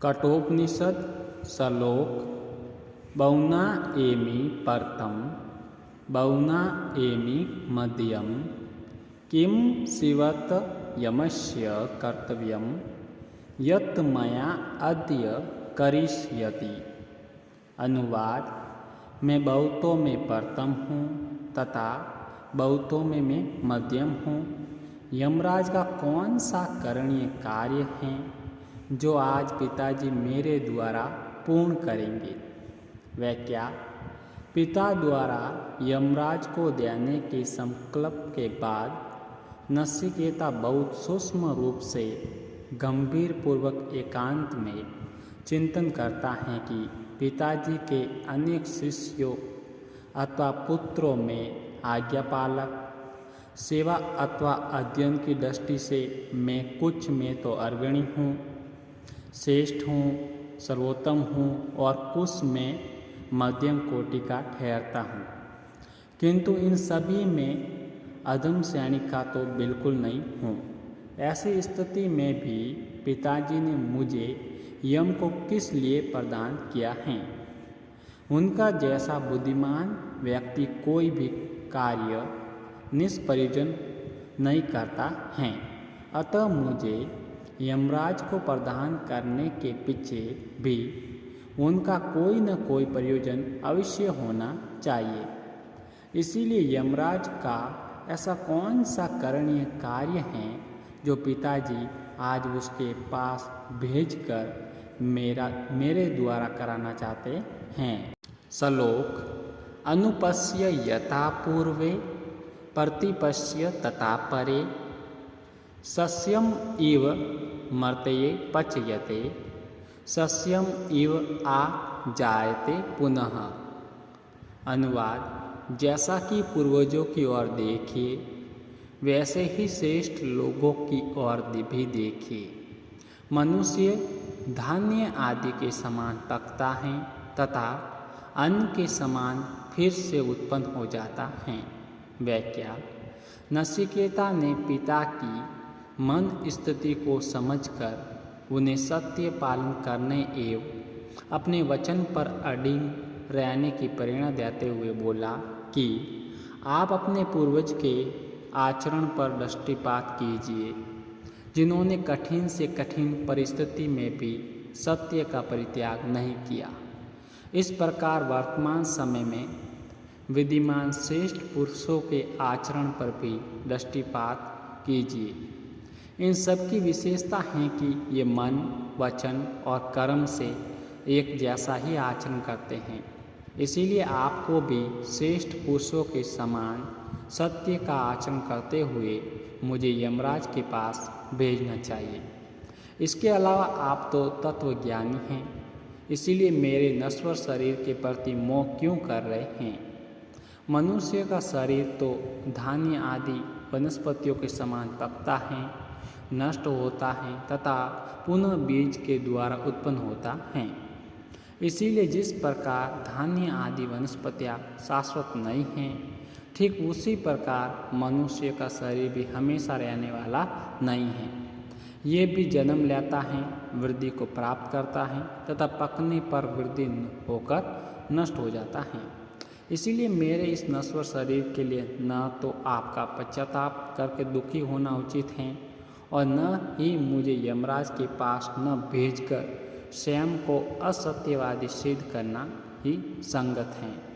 कठोपनिषद श्लोक बहुना एमि परतम बहुना एमि मध्यम किम शिवत यमस्य कर्तव्यम यत् मया अद्य करिष्यति। अनुवाद: मैं बहुतों में प्रथम हूँ तथा बहुतों में मैं मध्यम हूँ। यमराज का कौन सा करणीय कार्य है जो आज पिताजी मेरे द्वारा पूर्ण करेंगे। वह क्या? पिता द्वारा यमराज को देने के संकल्प के बाद नचिकेता बहुत सूक्ष्म रूप से गंभीर पूर्वक एकांत में चिंतन करता है कि पिताजी के अनेक शिष्यों अथवा पुत्रों में आज्ञापालक, सेवा अथवा अध्ययन की दृष्टि से मैं कुछ में तो अग्रणी हूँ, श्रेष्ठ हूँ, सर्वोत्तम हूँ और कुछ में मध्यम कोटि का ठहरता हूँ, किंतु इन सभी में अधम श्रेणी का तो बिल्कुल नहीं हूँ। ऐसी स्थिति में भी पिताजी ने मुझे यम को किस लिए प्रदान किया है? उनका जैसा बुद्धिमान व्यक्ति कोई भी कार्य निष्प्रयोजन नहीं करता है, अतः मुझे यमराज को प्रदान करने के पीछे भी उनका कोई न कोई प्रयोजन अवश्य होना चाहिए। इसीलिए यमराज का ऐसा कौन सा करणीय कार्य है जो पिताजी आज उसके पास भेजकर मेरे द्वारा कराना चाहते हैं। श्लोक: अनुपश्य यथा पूर्वे प्रतिपश्य तथा परे सस्यम इव मर्तये पच्यते सस्यम इव आ जायते पुनः। अनुवाद: जैसा कि पूर्वजों की ओर देखिए वैसे ही श्रेष्ठ लोगों की ओर भी देखिए। मनुष्य धान्य आदि के समान पकता है तथा अन्न के समान फिर से उत्पन्न हो जाता है। वह क्या? नचिकेता ने पिता की मन स्थिति को समझकर उन्हें सत्य पालन करने एवं अपने वचन पर अडिग रहने की प्रेरणा देते हुए बोला कि आप अपने पूर्वज के आचरण पर दृष्टिपात कीजिए, जिन्होंने कठिन से कठिन परिस्थिति में भी सत्य का परित्याग नहीं किया। इस प्रकार वर्तमान समय में विद्यमान श्रेष्ठ पुरुषों के आचरण पर भी दृष्टिपात कीजिए। इन सब की विशेषता है कि ये मन, वचन और कर्म से एक जैसा ही आचरण करते हैं। इसीलिए आपको भी श्रेष्ठ पुरुषों के समान सत्य का आचरण करते हुए मुझे यमराज के पास भेजना चाहिए। इसके अलावा आप तो तत्वज्ञानी हैं, इसीलिए मेरे नश्वर शरीर के प्रति मोह क्यों कर रहे हैं? मनुष्य का शरीर तो धान्य आदि वनस्पतियों के समान पकता है, नष्ट होता है तथा पुनः बीज के द्वारा उत्पन्न होता है। इसीलिए जिस प्रकार धान्य आदि वनस्पतियाँ शाश्वत नहीं हैं, ठीक उसी प्रकार मनुष्य का शरीर भी हमेशा रहने वाला नहीं है। ये भी जन्म लेता है, वृद्धि को प्राप्त करता है तथा पकने पर वृद्धि होकर नष्ट हो जाता है। इसीलिए मेरे इस नश्वर शरीर के लिए न तो आपका पश्चाताप करके दुखी होना उचित है और न ही मुझे यमराज के पास न भेजकर स्वयं को असत्यवादी सिद्ध करना ही संगत है।